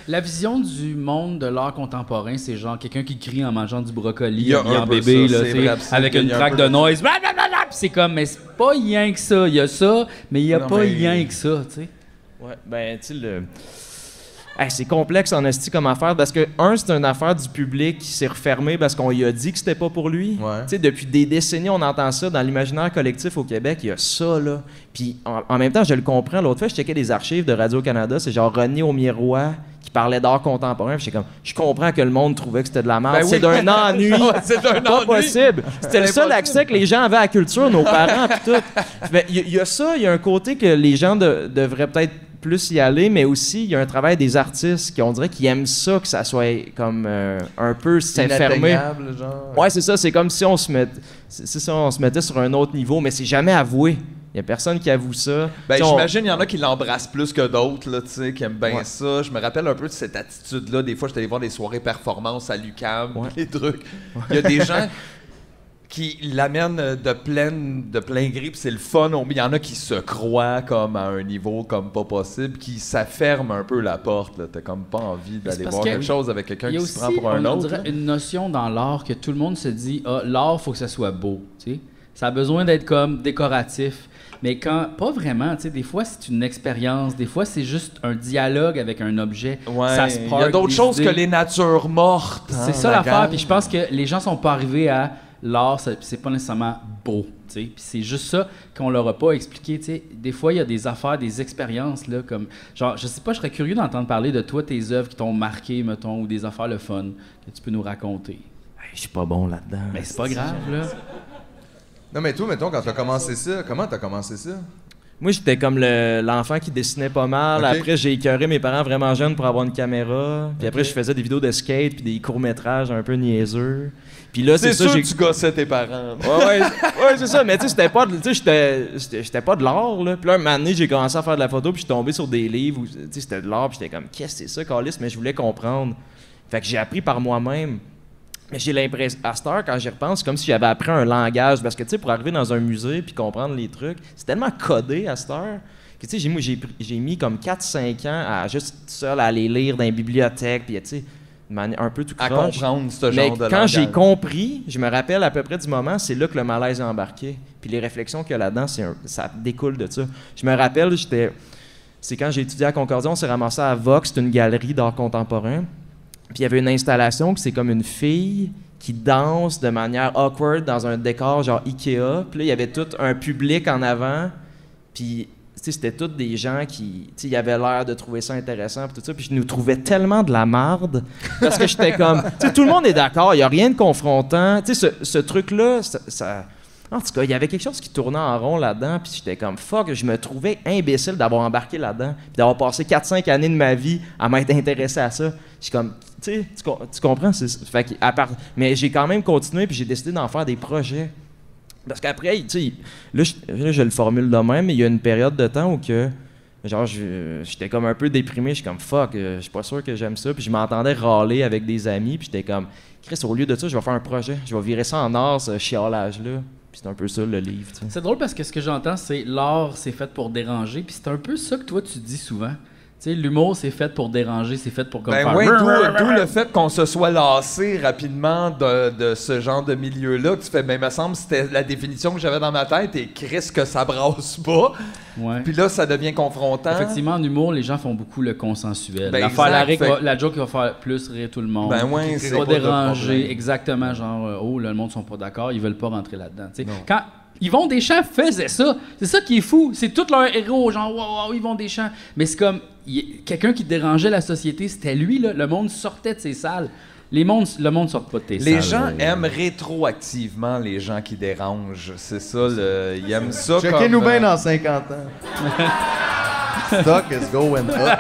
La vision du monde de l'art contemporain, c'est genre quelqu'un qui crie en mangeant du brocoli, Il y a habillé un en peu bébé, ça, là, c'est tu sais, vrai, avec une il y a un traque peu de de noise. Blablabla, puis c'est comme, mais c'est pas rien que ça. Il y a ça, mais il y a Non, pas mais- rien que ça, tu sais. Ouais, ben, tu sais, Hey, c'est complexe en esti comme affaire parce que, c'est une affaire du public qui s'est refermé parce qu'on lui a dit que c'était pas pour lui. Ouais. Tu sais, depuis des décennies, on entend ça dans l'imaginaire collectif au Québec, il y a ça, là. Puis en même temps, je le comprends. L'autre fois, je checkais des archives de Radio-Canada, c'est genre René Aumier-Roy qui parlait d'art contemporain. Puis j'étais comme, je comprends que le monde trouvait que c'était de la merde. Ben oui. C'est d'un ennui. Ouais, c'est d'un Pas ennui. possible. C'était le seul Impossible. accès que les gens avaient à la culture, nos parents, puis tout. Ben, il y a ça, il y a un côté que les gens devraient peut-être plus y aller, mais aussi, il y a un travail des artistes qui, on dirait qu'ils aiment ça, que ça soit comme un peu s'enfermer. Inatteignable, genre. Ouais, c'est ça, c'est comme si on se mettait sur un autre niveau, mais c'est jamais avoué. Il y a personne qui avoue ça. Ben, Tu sais, j'imagine il y en a qui l'embrassent plus que d'autres, là, tu sais, qui aiment bien Ouais. ça. Je me rappelle un peu de cette attitude-là. Des fois, j'étais allé voir des soirées performances à l'UQAM, Ouais. des trucs. Il y a des gens qui l'amènent de plein gré, puis c'est le fun. Il y en a qui se croient comme à un niveau comme pas possible, qui s'afferment un peu la porte. Là. T'as comme pas envie c'est d'aller parce voir que quelque chose avec quelqu'un Il y a qui aussi, se prend pour un on autre. dirait, là. une notion dans l'art que tout le monde se dit, l'art, faut que ça soit beau, tu sais. Ça a besoin d'être comme décoratif. Mais quand, pas vraiment, tu sais, des fois c'est une expérience, des fois c'est juste un dialogue avec un objet. Ouais, Ça se il y a spark d'autres des choses idées. que les natures mortes. C'est hein, ça la l'affaire, gang. puis je pense que les gens sont pas arrivés à l'art, c'est pas nécessairement beau, tu sais. Puis c'est juste ça qu'on leur a pas expliqué, tu sais. Des fois, il y a des affaires, des expériences, là, comme... Genre, je sais pas, je serais curieux d'entendre parler de toi, tes œuvres qui t'ont marqué, mettons, ou des affaires le fun que tu peux nous raconter. Hey, je suis pas bon là-dedans. Mais c'est pas grave, là. Non, mais toi, mettons, quand t'as commencé ça, comment t'as commencé ça? Moi, j'étais comme l'enfant qui dessinait pas mal. Ok. Après, j'ai écœuré mes parents vraiment jeunes pour avoir une caméra. Puis après, Ok. je faisais des vidéos de skate puis des courts-métrages un peu niaiseux. Puis là, C'est ça, sûr j'ai... que tu gossais tes parents. Ouais, c'est ça. Mais tu sais, j'étais pas de l'art, là. Puis là, un moment donné, j'ai commencé à faire de la photo, puis je suis tombé sur des livres où, tu sais, c'était de l'art, puis j'étais comme, qu'est-ce que c'est ça, Carlis? Mais je voulais comprendre. Fait que j'ai appris par moi-même. Mais j'ai l'impression, à cette heure, quand j'y repense, c'est comme si j'avais appris un langage. Parce que, tu sais, pour arriver dans un musée puis comprendre les trucs, c'est tellement codé à cette heure que, tu sais, j'ai mis comme 4-5 ans à juste seul à aller lire dans les bibliothèques, puis, tu sais, de manière un peu tout À croche. comprendre ce Mais genre de quand j'ai langage. compris, je me rappelle à peu près du moment, c'est là que le malaise est embarqué. Puis les réflexions qu'il y a là-dedans, ça découle de ça. Je me rappelle, c'est quand j'ai étudié à Concordia, on s'est ramassé à Vox, c'est une galerie d'art contemporain. Puis il y avait une installation que c'est comme une fille qui danse de manière awkward dans un décor genre Ikea. Puis là, il y avait tout un public en avant. Puis, tu sais, c'était tous des gens qui, tu sais, ils avaient l'air de trouver ça intéressant puis tout ça. Puis je nous trouvais tellement de la marde parce que j'étais comme, tu sais, tout le monde est d'accord, il n'y a rien de confrontant. Tu sais, ce truc-là, ça... En tout cas, il y avait quelque chose qui tournait en rond là-dedans, puis j'étais comme fuck, je me trouvais imbécile d'avoir embarqué là-dedans, puis d'avoir passé 4-5 années de ma vie à m'être intéressé à ça. Je suis comme, tu sais, tu comprends? Fait que, mais j'ai quand même continué, puis j'ai décidé d'en faire des projets. Parce qu'après, tu sais, là, je le formule de même, mais il y a une période de temps où que, genre, j'étais comme un peu déprimé, je suis comme fuck, je suis pas sûr que j'aime ça, puis je m'entendais râler avec des amis, puis j'étais comme, Chris, au lieu de ça, je vais faire un projet, je vais virer ça en art, ce chialage-là. Puis c'est un peu ça le livre, tu sais. C'est drôle parce que ce que j'entends, c'est l'art, c'est fait pour déranger. Puis c'est un peu ça que toi, tu dis souvent. Tu sais, l'humour, c'est fait pour déranger, c'est fait pour comme Ben faire... oui, d'où le fait qu'on se soit lassé rapidement de ce genre de milieu-là. Que tu fais, ben, il me semble que c'était la définition que j'avais dans ma tête et Chris que ça brasse pas. Ouais. Puis là, ça devient confrontant. Effectivement, en humour, les gens font beaucoup le consensuel. Ben, L'affaire, exact, la joke qui va faire plus rire tout le monde. Ben ouais, qui c'est va pas de déranger, problème. exactement, genre, oh, là, le monde sont pas d'accord, ils veulent pas rentrer là-dedans. Tu sais, quand Yvon Deschamps faisait ça, c'est ça qui est fou. C'est tous leurs héros, genre, wow, Yvon Deschamps. Mais c'est comme, quelqu'un qui dérangeait la société, c'était lui, là. Le monde sortait de ses salles. Le monde sort pas de tes salles. Les gens aiment rétroactivement les gens qui dérangent. C'est ça, ils aiment ça Checkez-nous comme, bien dans 50 ans. Stock is going up.